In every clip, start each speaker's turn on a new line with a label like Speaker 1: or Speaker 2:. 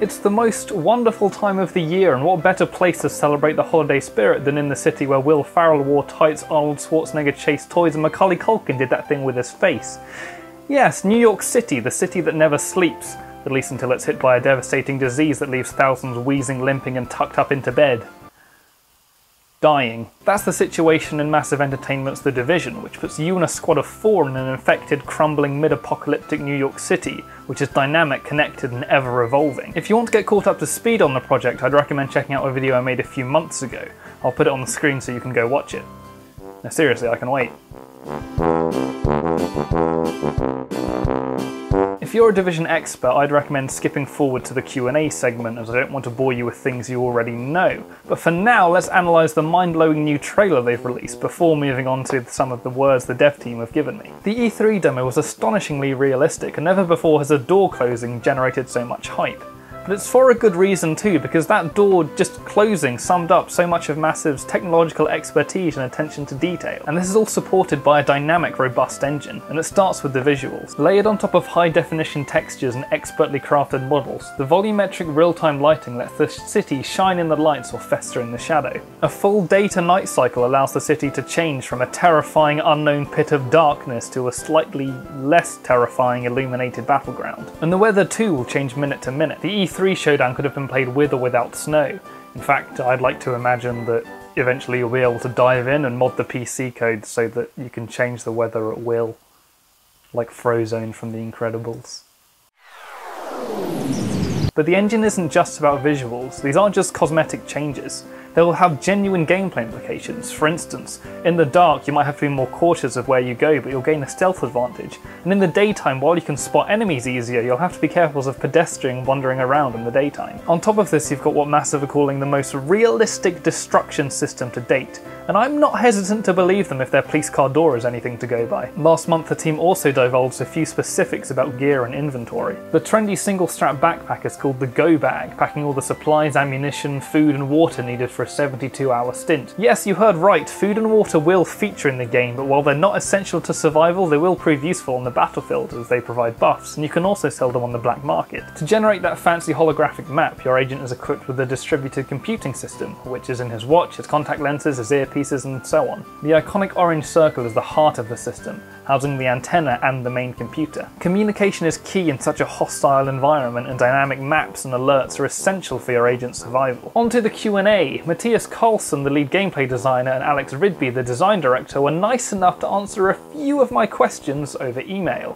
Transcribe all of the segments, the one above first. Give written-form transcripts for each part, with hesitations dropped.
Speaker 1: It's the most wonderful time of the year, and what better place to celebrate the holiday spirit than in the city where Will Ferrell wore tights, Arnold Schwarzenegger chased toys, and Macaulay Culkin did that thing with his face. Yes, New York City, the city that never sleeps, at least until it's hit by a devastating disease that leaves thousands wheezing, limping, and tucked up into bed. Dying. That's the situation in Massive Entertainment's The Division, which puts you and a squad of 4 in an infected, crumbling, mid-apocalyptic New York City, which is dynamic, connected, and ever-evolving. If you want to get caught up to speed on the project, I'd recommend checking out a video I made a few months ago. I'll put it on the screen so you can go watch it. No, seriously, I can wait. If you're a Division expert, I'd recommend skipping forward to the Q&A segment, as I don't want to bore you with things you already know. But for now, let's analyse the mind-blowing new trailer they've released before moving on to some of the words the dev team have given me. The E3 demo was astonishingly realistic, and never before has a door closing generated so much hype. But it's for a good reason too, because that door just closing summed up so much of Massive's technological expertise and attention to detail. And this is all supported by a dynamic, robust engine, and it starts with the visuals. Layered on top of high-definition textures and expertly crafted models, the volumetric real-time lighting lets the city shine in the lights or fester in the shadow. A full day-to-night cycle allows the city to change from a terrifying unknown pit of darkness to a slightly less terrifying illuminated battleground. And the weather too will change minute to minute. The E3 showdown could have been played with or without snow. In fact, I'd like to imagine that eventually you'll be able to dive in and mod the PC code so that you can change the weather at will, like Frozone from The Incredibles. But the engine isn't just about visuals. These aren't just cosmetic changes. They will have genuine gameplay implications. For instance, in the dark you might have to be more cautious of where you go, but you'll gain a stealth advantage. And in the daytime, while you can spot enemies easier, you'll have to be careful of pedestrians wandering around in the daytime. On top of this, you've got what Massive are calling the most realistic destruction system to date. And I'm not hesitant to believe them if their police car door is anything to go by. Last month the team also divulged a few specifics about gear and inventory. The trendy single-strap backpack is called the Go Bag, packing all the supplies, ammunition, food and water needed for a 72-hour stint. Yes, you heard right, food and water will feature in the game, but while they're not essential to survival, they will prove useful on the battlefield as they provide buffs, and you can also sell them on the black market. To generate that fancy holographic map, your agent is equipped with a distributed computing system, which is in his watch, his contact lenses, his earpieces and so on. The iconic orange circle is the heart of the system, housing the antenna and the main computer. Communication is key in such a hostile environment, and dynamic maps and alerts are essential for your agent's survival. On to the Q&A. Matthias Karlsson, the lead gameplay designer, and Alex Ridby, the design director, were nice enough to answer a few of my questions over email.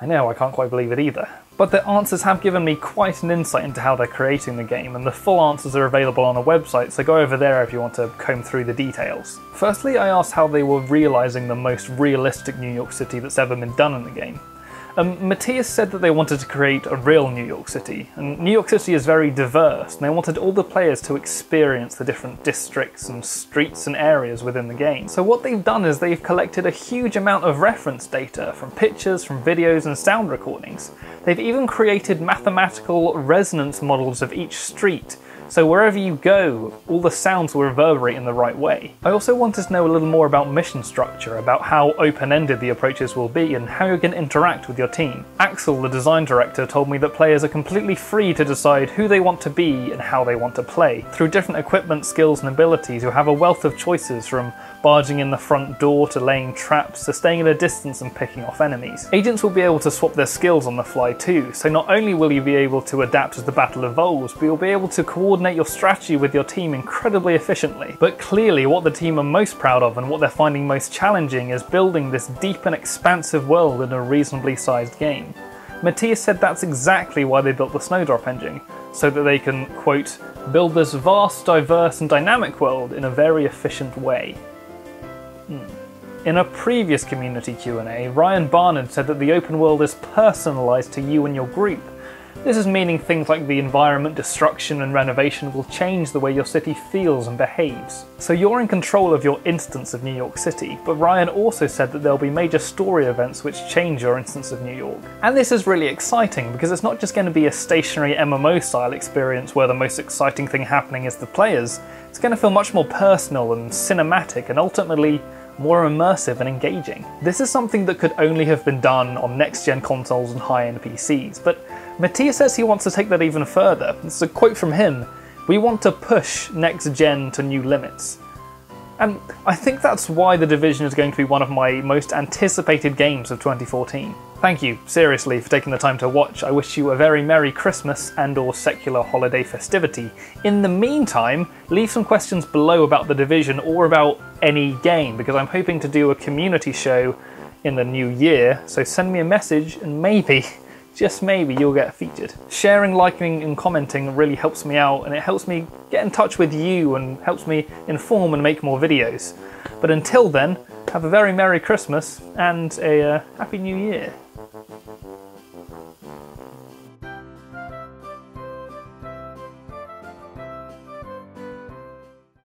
Speaker 1: I know, I can't quite believe it either. But their answers have given me quite an insight into how they're creating the game, and the full answers are available on a website, so go over there if you want to comb through the details. Firstly, I asked how they were realising the most realistic New York City that's ever been done in the game. Matthias said that they wanted to create a real New York City, and New York City is very diverse, and they wanted all the players to experience the different districts and streets and areas within the game. So what they've done is they've collected a huge amount of reference data from pictures, from videos and sound recordings. They've even created mathematical resonance models of each street, so wherever you go, all the sounds will reverberate in the right way. I also wanted to know a little more about mission structure, about how open-ended the approaches will be and how you can interact with your team. Axel, the design director, told me that players are completely free to decide who they want to be and how they want to play. Through different equipment, skills and abilities, you'll have a wealth of choices, from barging in the front door to laying traps to staying at a distance and picking off enemies. Agents will be able to swap their skills on the fly too, so not only will you be able to adapt as the battle evolves, but you'll be able to coordinate your strategy with your team incredibly efficiently. But clearly what the team are most proud of and what they're finding most challenging is building this deep and expansive world in a reasonably sized game. Matthias said that's exactly why they built the Snowdrop engine, so that they can, quote, build this vast, diverse and dynamic world in a very efficient way. In a previous community Q&A, Ryan Barnard said that the open world is personalised to you and your group. This is meaning things like the environment, destruction and renovation will change the way your city feels and behaves. So you're in control of your instance of New York City, but Ryan also said that there'll be major story events which change your instance of New York. And this is really exciting because it's not just going to be a stationary MMO style experience where the most exciting thing happening is the players. It's going to feel much more personal and cinematic and ultimately more immersive and engaging. This is something that could only have been done on next-gen consoles and high-end PCs, but Mattia says he wants to take that even further. This is a quote from him: "We want to push next gen to new limits." And I think that's why The Division is going to be one of my most anticipated games of 2014. Thank you, seriously, for taking the time to watch. I wish you a very Merry Christmas and/or secular holiday festivity. In the meantime, leave some questions below about The Division or about any game, because I'm hoping to do a community show in the new year, so send me a message and maybe, just maybe, you'll get featured. Sharing, liking and commenting really helps me out, and it helps me get in touch with you and helps me inform and make more videos. But until then, have a very Merry Christmas and a Happy New Year.